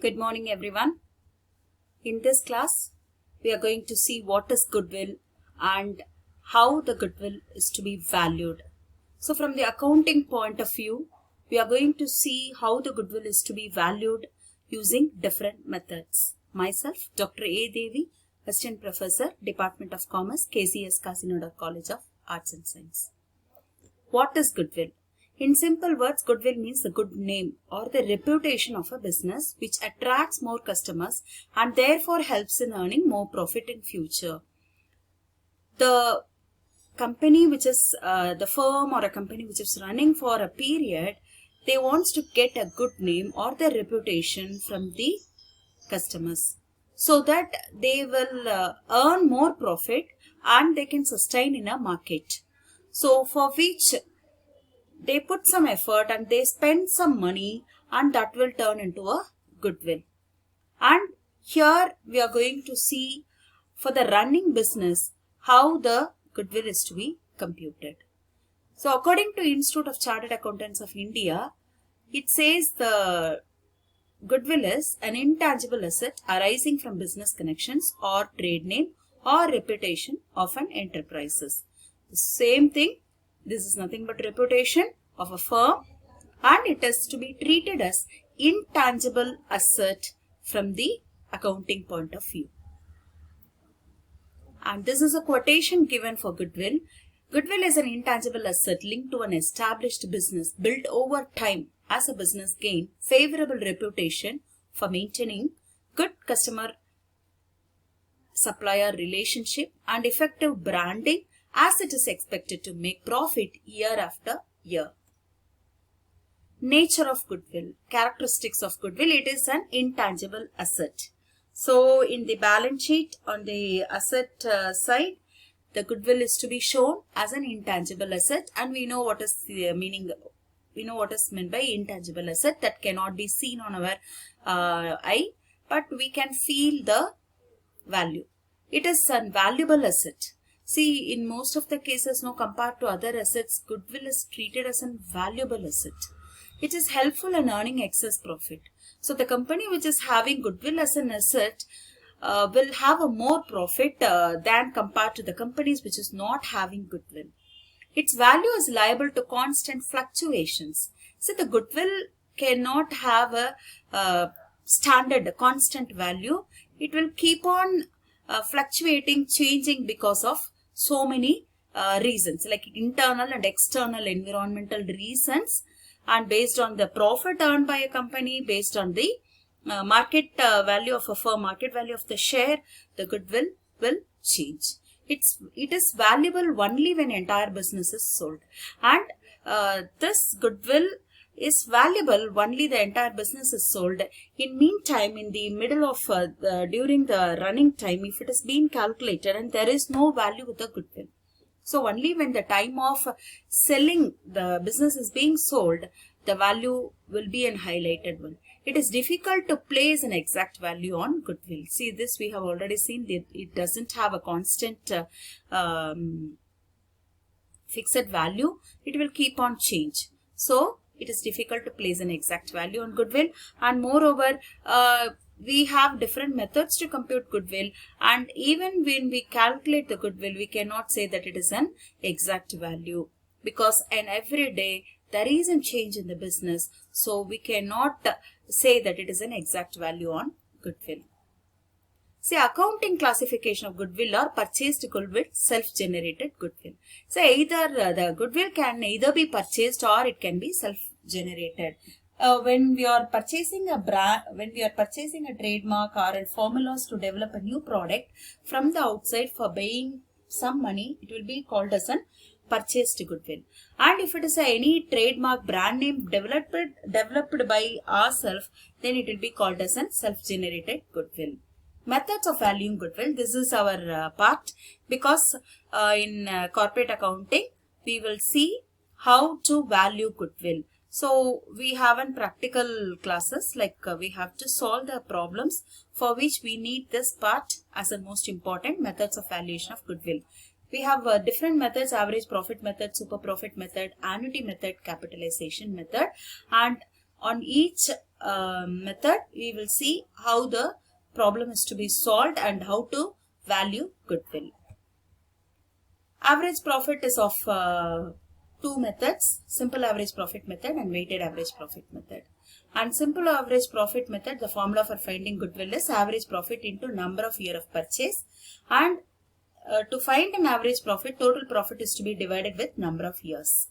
Good morning, everyone. In this class, we are going to see what is goodwill and how the goodwill is to be valued. So, from the accounting point of view, we are going to see how the goodwill is to be valued using different methods. Myself, Dr. A. Devi, Assistant Professor, Department of Commerce, KCS Kasinada College of Arts and Science. What is goodwill? In simple words, goodwill means the good name or the reputation of a business which attracts more customers and therefore helps in earning more profit in future. The company which is the firm or a company which is running for a period, they wants to get a good name or the reputation from the customers so that they will earn more profit and they can sustain in a market. So for which they put some effort and they spend some money and that will turn into a goodwill. And here we are going to see for the running business how the goodwill is to be computed. So according to Institute of Chartered Accountants of India, it says the goodwill is an intangible asset arising from business connections or trade name or reputation of an enterprise. The same thing. This is nothing but reputation of a firm and it is to be treated as intangible asset from the accounting point of view. And this is a quotation given for goodwill. Goodwill is an intangible asset linked to an established business built over time as a business gain favorable reputation for maintaining good customer supplier relationship and effective branding as it is expected to make profit year after year. Nature of goodwill, characteristics of goodwill, it is an intangible asset. So in the balance sheet on the asset side, the goodwill is to be shown as an intangible asset and we know what is the meaning. We know what is meant by intangible asset that cannot be seen on our eye, but we can feel the value. It is a valuable asset. See, in most of the cases, compared to other assets, goodwill is treated as a valuable asset. It is helpful in earning excess profit. So, the company which is having goodwill as an asset will have a more profit than compared to the companies which is not having goodwill. Its value is liable to constant fluctuations. So, the goodwill cannot have a standard, constant value. It will keep on fluctuating, changing because of so many reasons like internal and external environmental reasons and based on the profit earned by a company, based on the market value of a firm, market value of the share, the goodwill will change. It is valuable only when entire business is sold and this goodwill is valuable only the entire business is sold. In meantime, in the middle of during the running time, if it is being calculated and there is no value with the goodwill. So only when the time of selling the business is being sold, the value will be an highlighted one. It is difficult to place an exact value on goodwill. See, this we have already seen that it doesn't have a constant fixed value. It will keep on change. So it is difficult to place an exact value on goodwill and moreover we have different methods to compute goodwill and even when we calculate the goodwill we cannot say that it is an exact value because in every day there is a change in the business, so we cannot say that it is an exact value on goodwill. See, accounting classification of goodwill or purchased goodwill, self-generated goodwill. So either the goodwill can either be purchased or it can be self-generated. When we are purchasing a brand, when we are purchasing a trademark or formulas to develop a new product from the outside for paying some money, it will be called as an purchased goodwill. And if it is any trademark brand name developed by ourselves, then it will be called as a self-generated goodwill. Methods of valuing goodwill. This is our part because in corporate accounting, we will see how to value goodwill. So we have in practical classes like we have to solve the problems for which we need this part as the most important methods of valuation of goodwill. We have different methods: average profit method, super profit method, annuity method, capitalization method, and on each method, we will see how the problem is to be solved and how to value goodwill. Average profit is of two methods, simple average profit method and weighted average profit method. And simple average profit method, the formula for finding goodwill is average profit into number of year of purchase, and to find an average profit, total profit is to be divided with number of years.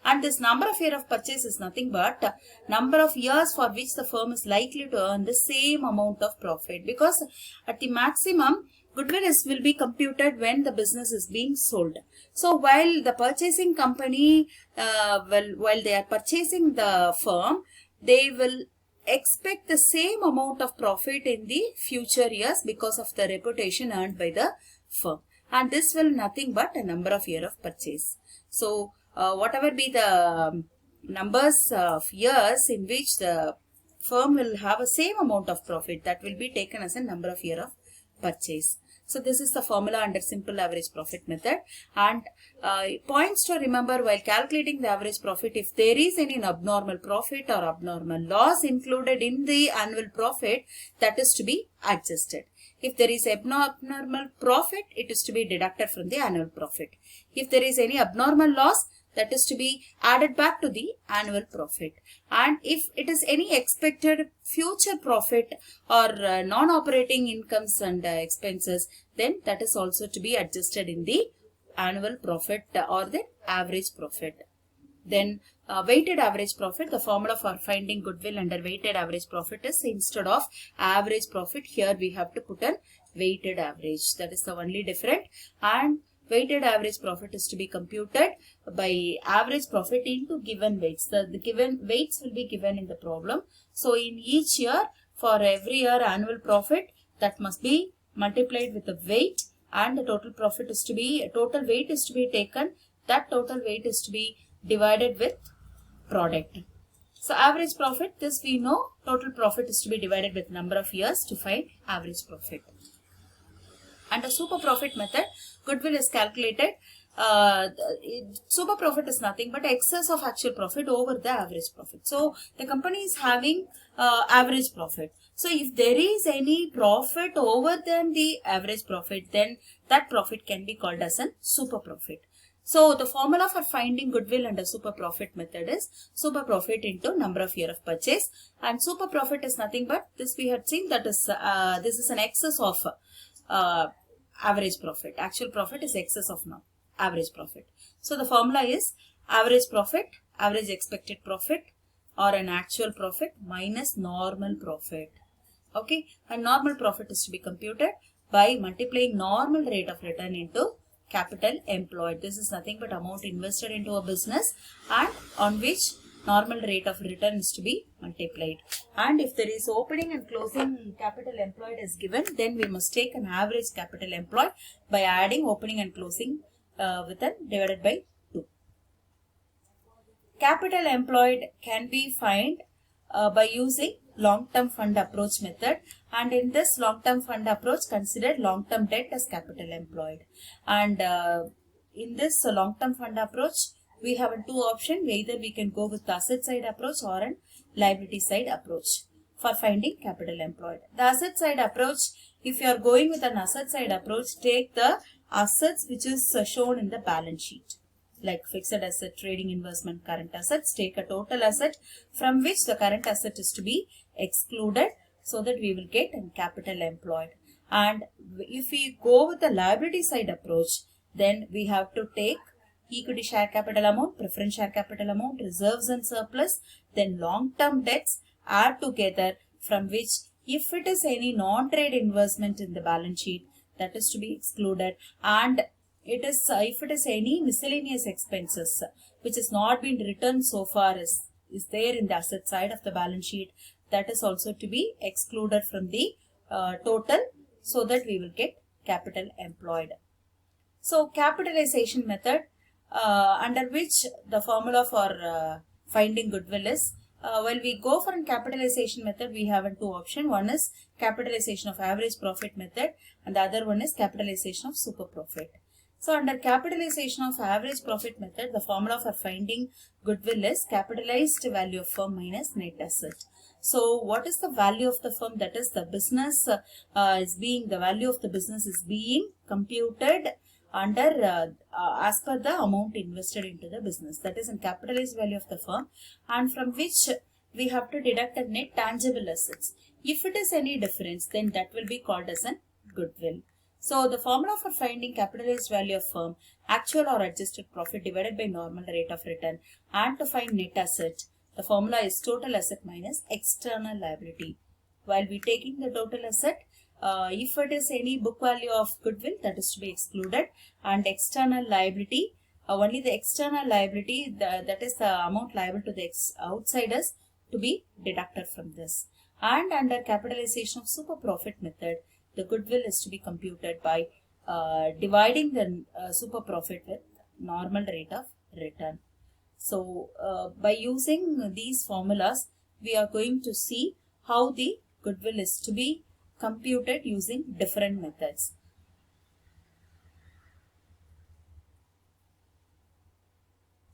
And this number of year of purchase is nothing but number of years for which the firm is likely to earn the same amount of profit, because at the maximum goodwill will be computed when the business is being sold. So while the purchasing company, while they are purchasing the firm, they will expect the same amount of profit in the future years because of the reputation earned by the firm. And this will nothing but a number of year of purchase. So whatever be the numbers of years in which the firm will have a same amount of profit, that will be taken as a number of year of purchase. So this is the formula under simple average profit method. And points to remember while calculating the average profit: if there is any abnormal profit or abnormal loss included in the annual profit, that is to be adjusted. If there is abnormal profit, it is to be deducted from the annual profit. If there is any abnormal loss, that is to be added back to the annual profit. And if it is any expected future profit or non-operating incomes and expenses, then that is also to be adjusted in the annual profit or the average profit. Then weighted average profit, the formula for finding goodwill under weighted average profit is, instead of average profit, here we have to put an weighted average. That is the only difference. And weighted average profit is to be computed by average profit into given weights. The given weights will be given in the problem. So in each year, for every year annual profit, that must be multiplied with the weight, and the total profit is to be, total weight is to be taken. That total weight is to be divided with product. So average profit, this we know, total profit is to be divided with number of years to find average profit. Under super profit method, goodwill is calculated. Super profit is nothing but excess of actual profit over the average profit. So the company is having average profit. So if there is any profit over than the average profit, then that profit can be called as a super profit. So the formula for finding goodwill under super profit method is super profit into number of year of purchase. And super profit is nothing but, this we had seen, that is this is an excess of average profit. Actual profit is excess of now average profit. So the formula is average profit, average expected profit, or an actual profit minus normal profit. Okay, and normal profit is to be computed by multiplying normal rate of return into capital employed. This is nothing but amount invested into a business and on which normal rate of return is to be multiplied. And if there is opening and closing capital employed is given, then we must take an average capital employed by adding opening and closing with a divided by 2. Capital employed can be found by using long-term fund approach method, and in this long-term fund approach, consider long-term debt as capital employed. And in this long-term fund approach, we have two options. Either we can go with the asset side approach or an liability side approach for finding capital employed. The asset side approach, if you are going with an asset side approach, take the assets which is shown in the balance sheet, like fixed asset, trading investment, current assets. Take a total asset from which the current asset is to be excluded, so that we will get an capital employed. And if we go with the liability side approach, then we have to take equity share capital amount, preference share capital amount, reserves and surplus, then long-term debts add together, from which if it is any non-trade investment in the balance sheet, that is to be excluded. And it is if it is any miscellaneous expenses which has not been written so far is there in the asset side of the balance sheet, that is also to be excluded from the total, so that we will get capital employed. So capitalization method, under which the formula for finding goodwill is, while we go for a capitalization method, we have two options. One is capitalization of average profit method and the other one is capitalization of super profit. So under capitalization of average profit method, the formula for finding goodwill is capitalized value of firm minus net asset. So what is the value of the firm? That is the business the value of the business is being computed under as per the amount invested into the business. That is in capitalized value of the firm, and from which we have to deduct the net tangible assets. If it is any difference, then that will be called as an goodwill. So the formula for finding capitalized value of firm, actual or adjusted profit divided by normal rate of return, and to find net asset, the formula is total asset minus external liability. While we taking the total asset, if it is any book value of goodwill, that is to be excluded, and external liability, only the external liability, that is the amount liable to the outsiders, to be deducted from this. And under capitalization of super profit method, the goodwill is to be computed by dividing the super profit with normal rate of return. So by using these formulas, we are going to see how the goodwill is to be computed using different methods.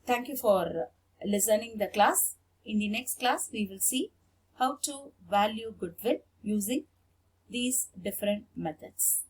Thank you for listening the class. In the next class, we will see how to value goodwill using these different methods.